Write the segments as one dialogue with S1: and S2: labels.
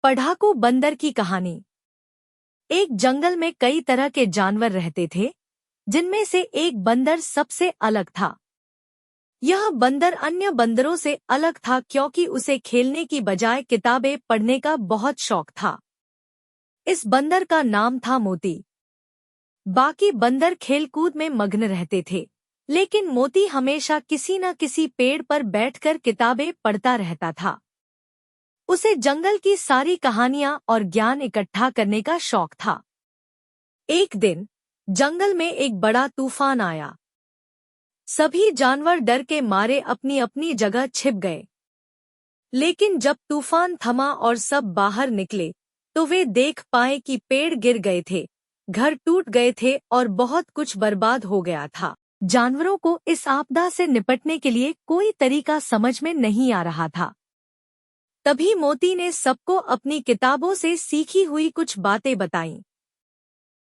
S1: पढ़ाकू बंदर की कहानी। एक जंगल में कई तरह के जानवर रहते थे, जिनमें से एक बंदर सबसे अलग था। यह बंदर अन्य बंदरों से अलग था क्योंकि उसे खेलने की बजाय किताबें पढ़ने का बहुत शौक था। इस बंदर का नाम था मोती। बाकी बंदर खेलकूद में मग्न रहते थे, लेकिन मोती हमेशा किसी न किसी पेड़ पर बैठकर किताबें पढ़ता रहता था। उसे जंगल की सारी कहानियां और ज्ञान इकट्ठा करने का शौक था। एक दिन जंगल में एक बड़ा तूफान आया। सभी जानवर डर के मारे अपनी अपनी जगह छिप गए। लेकिन जब तूफान थमा और सब बाहर निकले, तो वे देख पाए कि पेड़ गिर गए थे, घर टूट गए थे और बहुत कुछ बर्बाद हो गया था। जानवरों को इस आपदा से निपटने के लिए कोई तरीका समझ में नहीं आ रहा था। तभी मोती ने सबको अपनी किताबों से सीखी हुई कुछ बातें बताईं।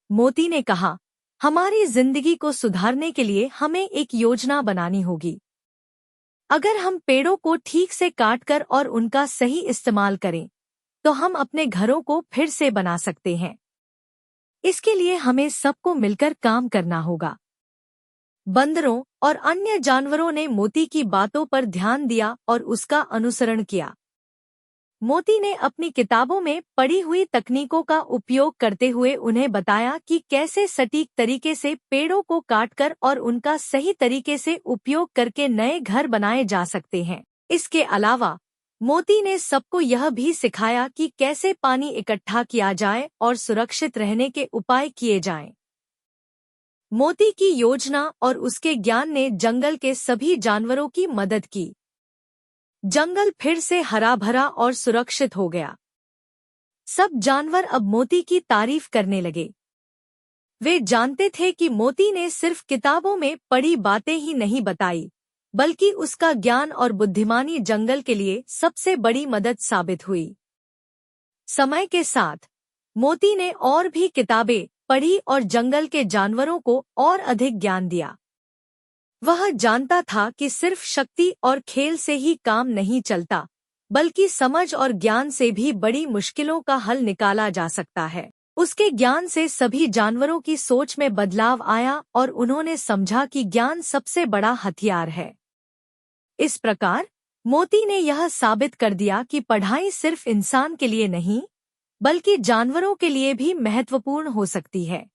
S1: मोती ने कहा, हमारी जिंदगी को सुधारने के लिए हमें एक योजना बनानी होगी। अगर हम पेड़ों को ठीक से काटकर और उनका सही इस्तेमाल करें, तो हम अपने घरों को फिर से बना सकते हैं। इसके लिए हमें सबको मिलकर काम करना होगा। बंदरों और अन्य जानवरों ने मोती की बातों पर ध्यान दिया और उसका अनुसरण किया। मोती ने अपनी किताबों में पढ़ी हुई तकनीकों का उपयोग करते हुए उन्हें बताया कि कैसे सटीक तरीके से पेड़ों को काटकर और उनका सही तरीके से उपयोग करके नए घर बनाए जा सकते हैं। इसके अलावा मोती ने सबको यह भी सिखाया कि कैसे पानी इकट्ठा किया जाए और सुरक्षित रहने के उपाय किए जाएं। मोती की योजना और उसके ज्ञान ने जंगल के सभी जानवरों की मदद की। जंगल फिर से हरा भरा और सुरक्षित हो गया। सब जानवर अब मोती की तारीफ करने लगे। वे जानते थे कि मोती ने सिर्फ किताबों में पढ़ी बातें ही नहीं बताई, बल्कि उसका ज्ञान और बुद्धिमानी जंगल के लिए सबसे बड़ी मदद साबित हुई। समय के साथ मोती ने और भी किताबें पढ़ी और जंगल के जानवरों को और अधिक ज्ञान दिया। वह जानता था कि सिर्फ शक्ति और खेल से ही काम नहीं चलता, बल्कि समझ और ज्ञान से भी बड़ी मुश्किलों का हल निकाला जा सकता है। उसके ज्ञान से सभी जानवरों की सोच में बदलाव आया और उन्होंने समझा कि ज्ञान सबसे बड़ा हथियार है। इस प्रकार मोती ने यह साबित कर दिया कि पढ़ाई सिर्फ इंसान के लिए नहीं, बल्कि जानवरों के लिए भी महत्वपूर्ण हो सकती है।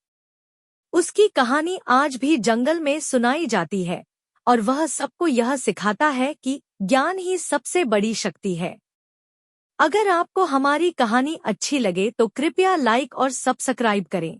S1: उसकी कहानी आज भी जंगल में सुनाई जाती है और वह सबको यह सिखाता है कि ज्ञान ही सबसे बड़ी शक्ति है। अगर आपको हमारी कहानी अच्छी लगे तो कृपया लाइक और सब्सक्राइब करें।